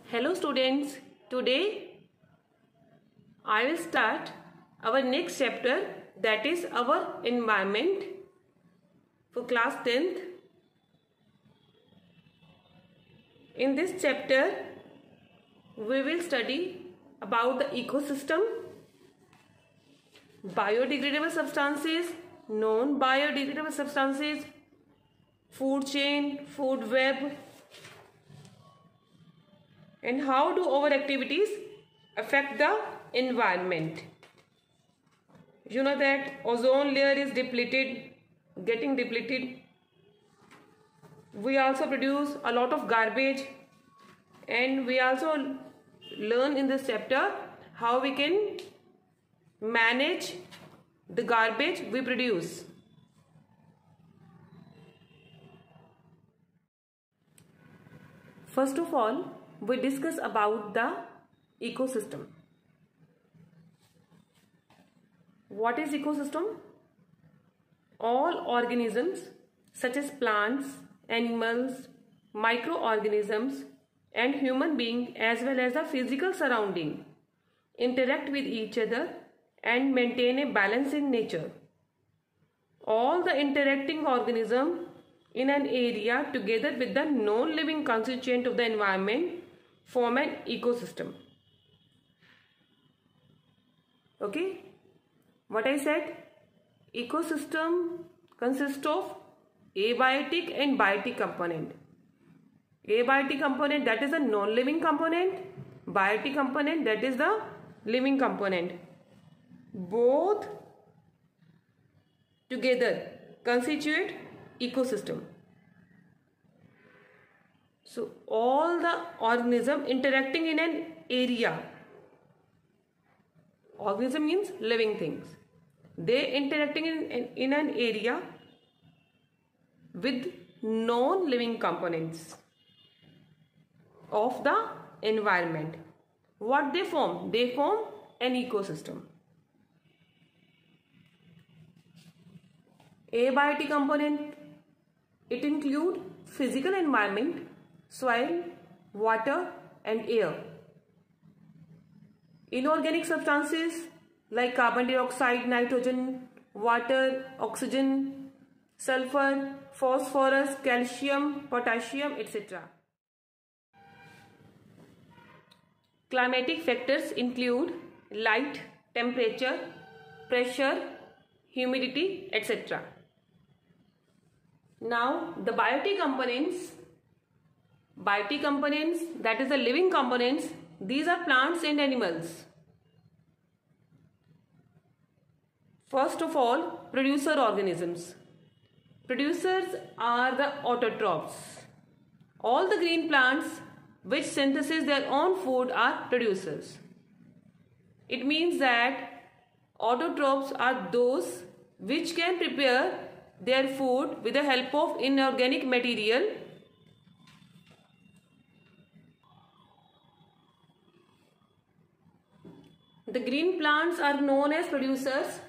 Hello students, today I will start our next chapter, that is our environment for class 10th. In this chapter we will study about the ecosystem, biodegradable substances, non-biodegradable substances, food chain, food web, and how do our activities affect the environment. You know that ozone layer is getting depleted. We also produce a lot of garbage, and we also learn in this chapter how we can manage the garbage we produce. First of all, we discuss about the ecosystem. What is ecosystem? All organisms such as plants, animals, microorganisms and human beings as well as the physical surrounding interact with each other and maintain a balance in nature. All the interacting organisms in an area together with the non-living constituent of the environment form an ecosystem. Okay, what I said, ecosystem consists of abiotic and biotic component. Abiotic component, that is the non-living component. Biotic component, that is the living component. Both together constitute ecosystem. So all the organism interacting in an area. Organism means living things. They interacting in an area with non-living components of the environment. What they form? They form an ecosystem. Abiotic component, it includes physical environment, soil, water and air. Inorganic substances like carbon dioxide, nitrogen, water, oxygen, sulfur, phosphorus, calcium, potassium, etc. Climatic factors include light, temperature, pressure, humidity, etc. Now the biotic components, that is the living components, these are plants and animals. First of all, producer organisms. Producers are the autotrophs. All the green plants which synthesize their own food are producers. It means that autotrophs are those which can prepare their food with the help of inorganic material. The green plants are known as producers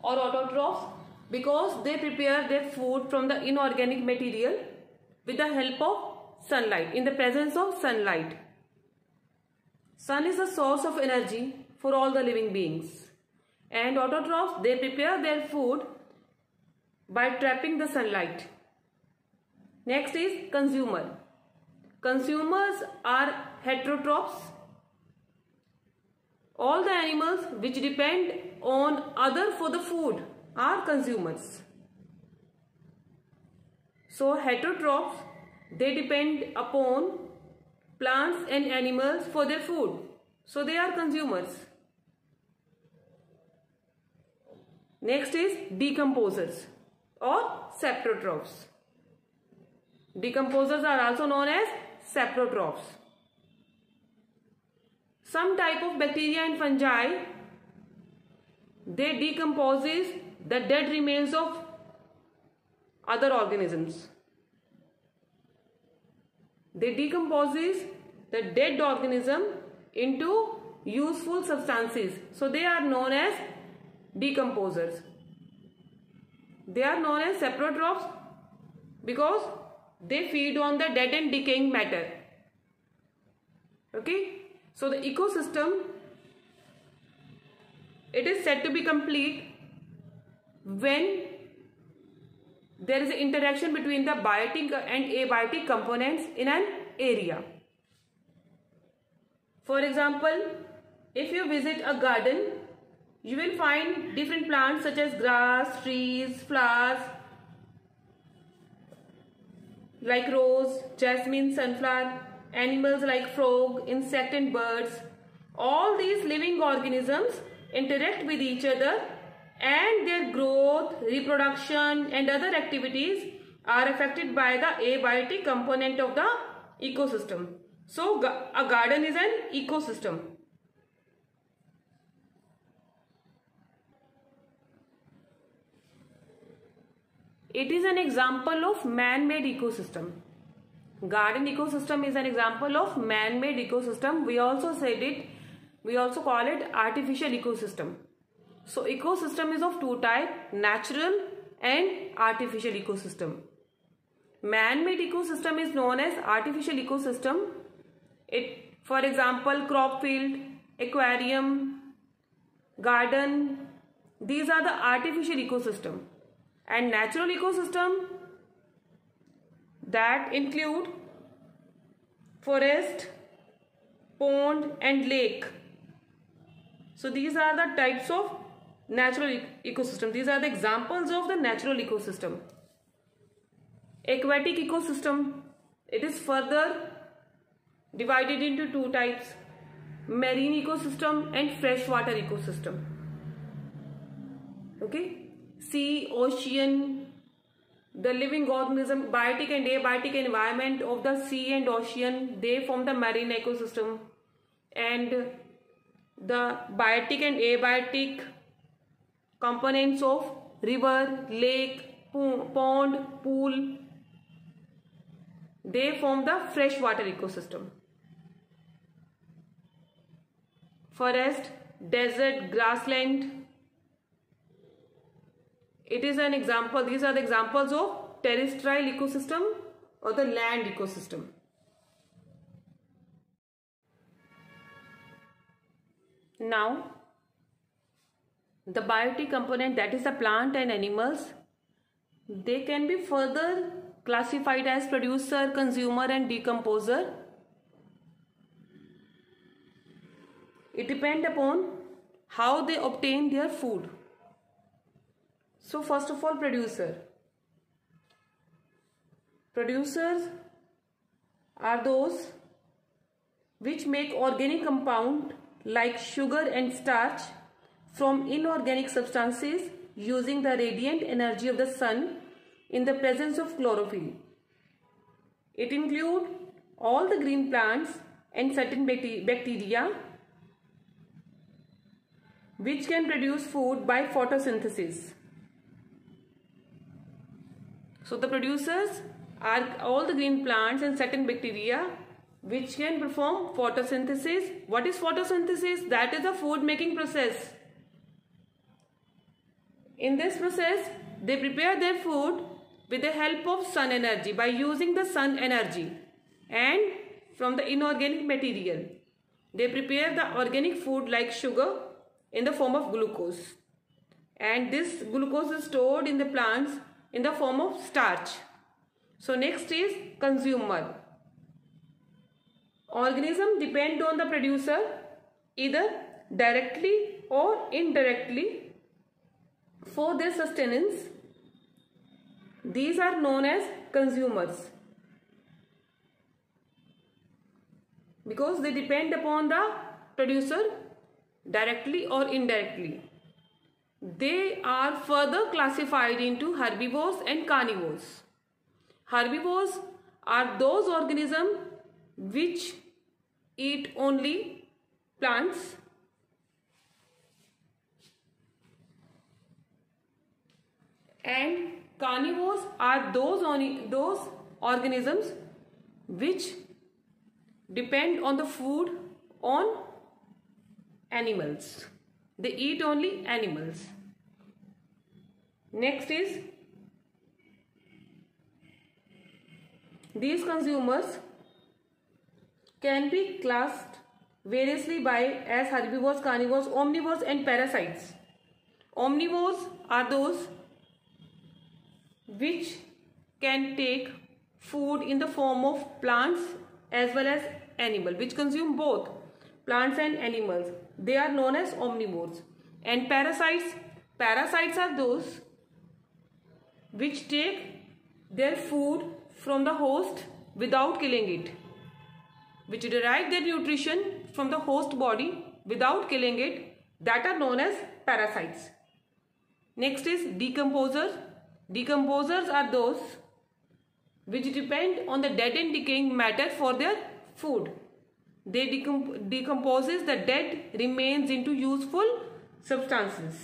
or autotrophs because they prepare their food from the inorganic material with the help of sunlight, in the presence of sunlight. Sun is the source of energy for all the living beings, and autotrophs, they prepare their food by trapping the sunlight. Next is consumer. Consumers are heterotrophs. All the animals which depend on other for the food are consumers. So heterotrophs, they depend upon plants and animals for their food. So they are consumers. Next is decomposers or saprotrophs. Decomposers are also known as saprotrophs. Some type of bacteria and fungi, they decomposes the dead remains of other organisms. They decomposes the dead organism into useful substances. So they are known as decomposers. They are known as saprotrophs because they feed on the dead and decaying matter. Okay, so the ecosystem, it is said to be complete when there is an interaction between the biotic and abiotic components in an area. For example, if you visit a garden, you will find different plants such as grass, trees, flowers like rose, jasmine, sunflower, animals like frog, insect and birds. All these living organisms interact with each other, and their growth, reproduction and other activities are affected by the abiotic component of the ecosystem. So a garden is an ecosystem. It is an example of man-made ecosystem. Garden ecosystem is an example of man-made ecosystem. We also call it artificial ecosystem. So ecosystem is of two types, natural and artificial ecosystem. Man-made ecosystem is known as artificial ecosystem. For example, crop field, aquarium, garden, these are the artificial ecosystem. And natural ecosystem, that include forest, pond and lake. So these are the types of natural ecosystem. These are the examples of the natural ecosystem. Aquatic ecosystem, it is further divided into two types, marine ecosystem and freshwater ecosystem. Okay, sea, ocean, the living organism, biotic and abiotic environment of the sea and ocean, they form the marine ecosystem, and the biotic and abiotic components of river, lake, pond, pool, they form the freshwater ecosystem. Forest, desert, grassland, it is an example. These are the examples of terrestrial ecosystem or the land ecosystem. Now, the biotic component, that is the plant and animals, they can be further classified as producer, consumer and decomposer. It depends upon how they obtain their food. So first of all, producer. Producers are those which make organic compound like sugar and starch from inorganic substances using the radiant energy of the sun in the presence of chlorophyll. It includes all the green plants and certain bacteria which can produce food by photosynthesis. So the producers are all the green plants and certain bacteria which can perform photosynthesis. What is photosynthesis? That is a food making process. In this process, they prepare their food with the help of sun energy, by using the sun energy and from the inorganic material. They prepare the organic food like sugar in the form of glucose, and this glucose is stored in the plants in the form of starch. So next is consumer. Organisms depend on the producer either directly or indirectly for their sustenance. These are known as consumers because they depend upon the producer directly or indirectly. They are further classified into herbivores and carnivores. Herbivores are those organisms which eat only plants, and carnivores are those organisms which depend on the food on animals. They eat only animals. Next is these consumers can be classed variously by as herbivores, carnivores, omnivores and parasites. Omnivores are those which can take food in the form of plants as well as animal, which consume both plants and animals. They are known as omnivores. And parasites are those which take their food from the host without killing it, which derive their nutrition from the host body without killing it, that are known as parasites. Next is decomposers. Decomposers are those which depend on the dead and decaying matter for their food. They decomposes the dead remains into useful substances.